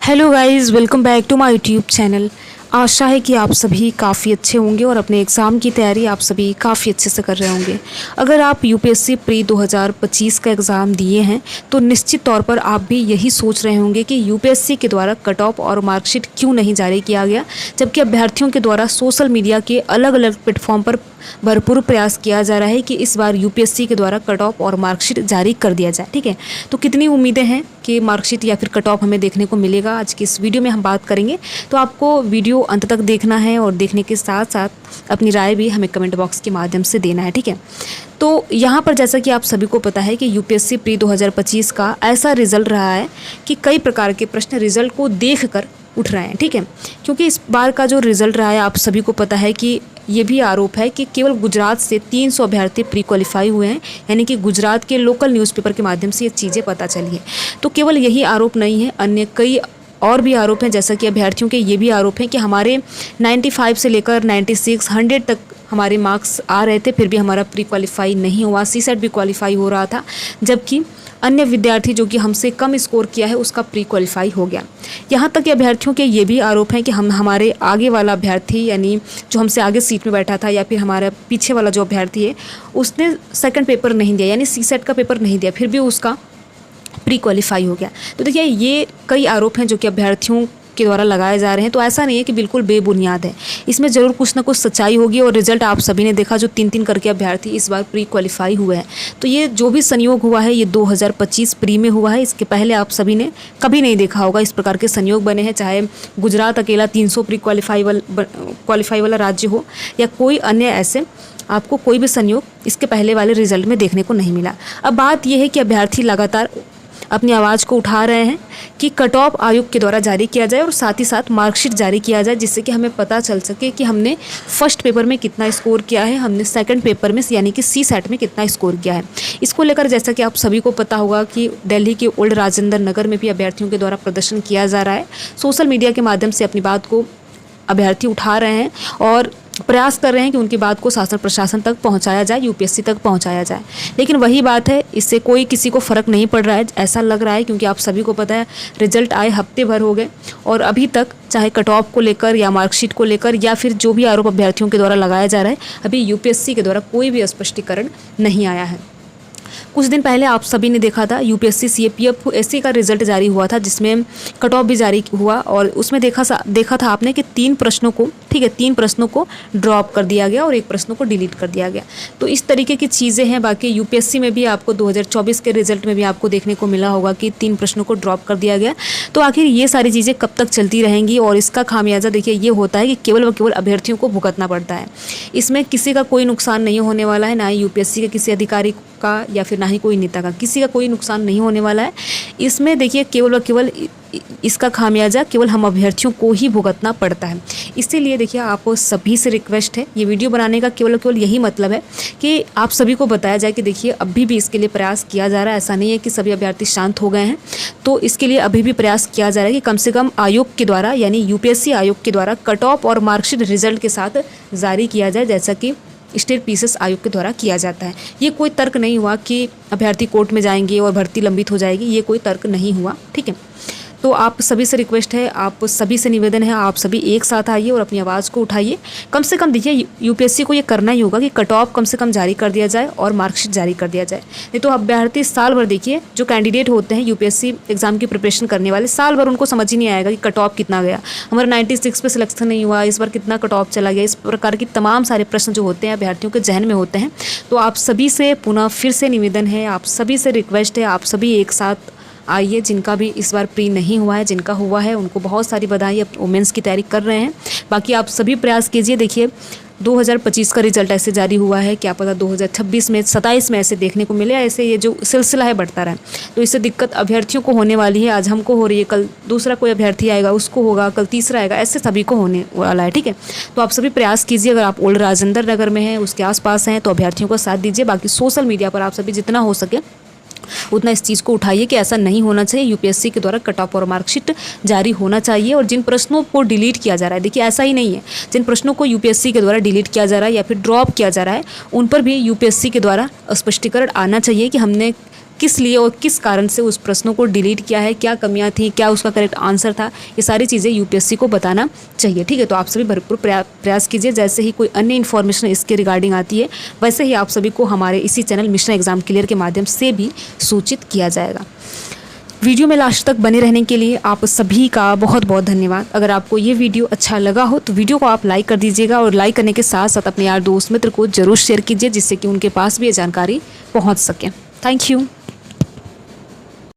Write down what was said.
Hello guys, welcome back to my YouTube channel. आशा है कि आप सभी काफ़ी अच्छे होंगे और अपने एग्ज़ाम की तैयारी आप सभी काफ़ी अच्छे से कर रहे होंगे। अगर आप यूपीएससी प्री 2025 का एग्ज़ाम दिए हैं तो निश्चित तौर पर आप भी यही सोच रहे होंगे कि यूपीएससी के द्वारा कट ऑफ और मार्कशीट क्यों नहीं जारी किया गया, जबकि अभ्यर्थियों के द्वारा सोशल मीडिया के अलग अलग प्लेटफॉर्म पर भरपूर प्रयास किया जा रहा है कि इस बार यूपीएससी के द्वारा कट ऑफ और मार्कशीट जारी कर दिया जाए। ठीक है, तो कितनी उम्मीदें हैं कि मार्कशीट या फिर कट ऑफ हमें देखने को मिलेगा, आज की इस वीडियो में हम बात करेंगे। तो आपको वीडियो अंत तक देखना है और देखने के साथ साथ अपनी राय भी हमें कमेंट बॉक्स के माध्यम से देना है। ठीक है, तो यहाँ पर जैसा कि आप सभी को पता है कि यूपीएससी प्री 2025 का ऐसा रिजल्ट रहा है कि कई प्रकार के प्रश्न रिजल्ट को देख कर उठ रहे हैं। ठीक है, क्योंकि इस बार का जो रिज़ल्ट रहा है आप सभी को पता है कि ये भी आरोप है कि केवल गुजरात से 300 अभ्यर्थी प्री क्वालिफाई हुए हैं, यानी कि गुजरात के लोकल न्यूज़पेपर के माध्यम से ये चीज़ें पता चली है। तो केवल यही आरोप नहीं है, अन्य कई और भी आरोप हैं। जैसा कि अभ्यर्थियों के ये भी आरोप हैं कि हमारे 95 से लेकर 96, 100 तक हमारे मार्क्स आ रहे थे, फिर भी हमारा प्री क्वालिफाई नहीं हुआ। सीसेट भी क्वालिफाई हो रहा था, जबकि अन्य विद्यार्थी जो कि हमसे कम स्कोर किया है उसका प्री क्वालिफाई हो गया। यहाँ तक कि अभ्यर्थियों के ये भी आरोप हैं कि हमारे आगे वाला अभ्यर्थी, यानी जो हमसे आगे सीट में बैठा था या फिर हमारा पीछे वाला जो अभ्यर्थी है, उसने सेकंड पेपर नहीं दिया, यानी सीसेट का पेपर नहीं दिया, फिर भी उसका प्री क्वालिफाई हो गया। तो देखिए, ये कई आरोप हैं जो कि अभ्यर्थियों के द्वारा लगाए जा रहे हैं। तो ऐसा नहीं है कि बिल्कुल बेबुनियाद है, इसमें ज़रूर कुछ ना कुछ सच्चाई होगी। और रिजल्ट आप सभी ने देखा, जो 3-3 करके अभ्यर्थी इस बार प्री क्वालिफाई हुए हैं। तो ये जो भी संयोग हुआ है ये 2025 प्री में हुआ है। इसके पहले आप सभी ने कभी नहीं देखा होगा इस प्रकार के संयोग बने हैं, चाहे गुजरात अकेला 300 प्री क्वालिफाई वाला राज्य हो या कोई अन्य ऐसे, आपको कोई भी संयोग इसके पहले वाले रिजल्ट में देखने को नहीं मिला। अब बात यह है कि अभ्यर्थी लगातार अपनी आवाज़ को उठा रहे हैं कि कट ऑफ आयोग के द्वारा जारी किया जाए और साथ ही साथ मार्कशीट जारी किया जाए, जिससे कि हमें पता चल सके कि हमने फर्स्ट पेपर में कितना स्कोर किया है, हमने सेकंड पेपर में यानी कि सीसेट में कितना स्कोर किया है। इसको लेकर जैसा कि आप सभी को पता होगा कि दिल्ली के ओल्ड राजेंद्र नगर में भी अभ्यर्थियों के द्वारा प्रदर्शन किया जा रहा है। सोशल मीडिया के माध्यम से अपनी बात को अभ्यर्थी उठा रहे हैं और प्रयास कर रहे हैं कि उनकी बात को शासन प्रशासन तक पहुंचाया जाए, यूपीएससी तक पहुंचाया जाए। लेकिन वही बात है, इससे कोई किसी को फ़र्क नहीं पड़ रहा है, ऐसा लग रहा है, क्योंकि आप सभी को पता है रिजल्ट आए हफ्ते भर हो गए और अभी तक चाहे कट ऑफ को लेकर या मार्कशीट को लेकर या फिर जो भी आरोप अभ्यर्थियों के द्वारा लगाया जा रहा है, अभी यूपीएससी के द्वारा कोई भी स्पष्टीकरण नहीं आया है। कुछ दिन पहले आप सभी ने देखा था यूपीएससी सीएपीएफ एससी का रिजल्ट जारी हुआ था, जिसमें कट ऑफ भी जारी हुआ और उसमें देखा था आपने कि 3 प्रश्नों को, ठीक है, 3 प्रश्नों को ड्रॉप कर दिया गया और 1 प्रश्नों को डिलीट कर दिया गया। तो इस तरीके की चीज़ें हैं। बाकी यूपीएससी में भी आपको 2024 के रिजल्ट में भी आपको देखने को मिला होगा कि 3 प्रश्नों को ड्रॉप कर दिया गया। तो आखिर ये सारी चीज़ें कब तक चलती रहेंगी और इसका खामियाजा देखिए ये होता है कि केवल व केवल अभ्यर्थियों को भुगतना पड़ता है। इसमें किसी का कोई नुकसान नहीं होने वाला है, ना ही यूपीएससी के किसी अधिकारी का या फिर ना ही कोई नेता का, किसी का कोई नुकसान नहीं होने वाला है। इसमें देखिए केवल व केवल इसका खामियाजा केवल हम अभ्यर्थियों को ही भुगतना पड़ता है। इसीलिए देखिए, आप सभी से रिक्वेस्ट है, ये वीडियो बनाने का केवल यही मतलब है कि आप सभी को बताया जाए कि देखिए अभी भी इसके लिए प्रयास किया जा रहा है। ऐसा नहीं है कि सभी अभ्यर्थी शांत हो गए हैं, तो इसके लिए अभी भी प्रयास किया जा रहा है कि कम से कम आयोग के द्वारा, यानी यूपीएससी आयोग के द्वारा कट ऑफ और मार्कशीट रिजल्ट के साथ जारी किया जाए, जैसा कि स्टेट पीसीएस आयोग के द्वारा किया जाता है। ये कोई तर्क नहीं हुआ कि अभ्यर्थी कोर्ट में जाएंगे और भर्ती लंबित हो जाएगी, ये कोई तर्क नहीं हुआ। ठीक है, तो आप सभी से रिक्वेस्ट है, आप सभी से निवेदन है, आप सभी एक साथ आइए और अपनी आवाज़ को उठाइए। कम से कम देखिए, यूपीएससी को ये करना ही होगा कि कट ऑफ कम से कम जारी कर दिया जाए और मार्कशीट जारी कर दिया जाए। नहीं तो अभ्यर्थी साल भर, देखिए जो कैंडिडेट होते हैं यूपीएससी एग्जाम की प्रिपरेशन करने वाले, साल भर उनको समझ ही नहीं आएगा कि कट ऑफ कितना गया, हमारा 96 पे सिलेक्शन नहीं हुआ, इस बार कितना कट ऑफ चला गया। इस प्रकार की तमाम सारे प्रश्न जो होते हैं अभ्यर्थियों के जहन में होते हैं। तो आप सभी से पुनः फिर से निवेदन है, आप सभी से रिक्वेस्ट है, आप सभी एक साथ आइए। जिनका भी इस बार प्री नहीं हुआ है, जिनका हुआ है उनको बहुत सारी बधाई, अब वुमेंस की तैयारी कर रहे हैं। बाकी आप सभी प्रयास कीजिए। देखिए 2025 का रिजल्ट ऐसे जारी हुआ है, क्या पता 2026 में 27 में ऐसे देखने को मिले, ऐसे ये जो सिलसिला है बढ़ता रहे। तो इससे दिक्कत अभ्यर्थियों को होने वाली है। आज हमको हो रही है, कल दूसरा कोई अभ्यर्थी आएगा उसको होगा, कल तीसरा आएगा, ऐसे सभी को होने वाला है। ठीक है, तो आप सभी प्रयास कीजिए। अगर आप ओल्ड राजेंद्र नगर में हैं, उसके आसपास हैं, तो अभ्यर्थियों का साथ दीजिए। बाकी सोशल मीडिया पर आप सभी जितना हो सके उतना इस चीज़ को उठाइए कि ऐसा नहीं होना चाहिए। यूपीएससी के द्वारा कट ऑफ और मार्कशीट जारी होना चाहिए। और जिन प्रश्नों को डिलीट किया जा रहा है, देखिए ऐसा ही नहीं है, जिन प्रश्नों को यूपीएससी के द्वारा डिलीट किया जा रहा है या फिर ड्रॉप किया जा रहा है, उन पर भी यूपीएससी के द्वारा स्पष्टीकरण आना चाहिए कि हमने किस लिए और किस कारण से उस प्रश्नों को डिलीट किया है, क्या कमियां थी, क्या उसका करेक्ट आंसर था, ये सारी चीज़ें यूपीएससी को बताना चाहिए। ठीक है, तो आप सभी भरपूर प्रयास कीजिए। जैसे ही कोई अन्य इन्फॉर्मेशन इसके रिगार्डिंग आती है वैसे ही आप सभी को हमारे इसी चैनल मिशन एग्जाम क्लियर के माध्यम से भी सूचित किया जाएगा। वीडियो में लास्ट तक बने रहने के लिए आप सभी का बहुत बहुत धन्यवाद। अगर आपको ये वीडियो अच्छा लगा हो तो वीडियो को आप लाइक कर दीजिएगा और लाइक करने के साथ साथ अपने यार दोस्त मित्र को जरूर शेयर कीजिए जिससे कि उनके पास भी ये जानकारी पहुंच सके। Thank you.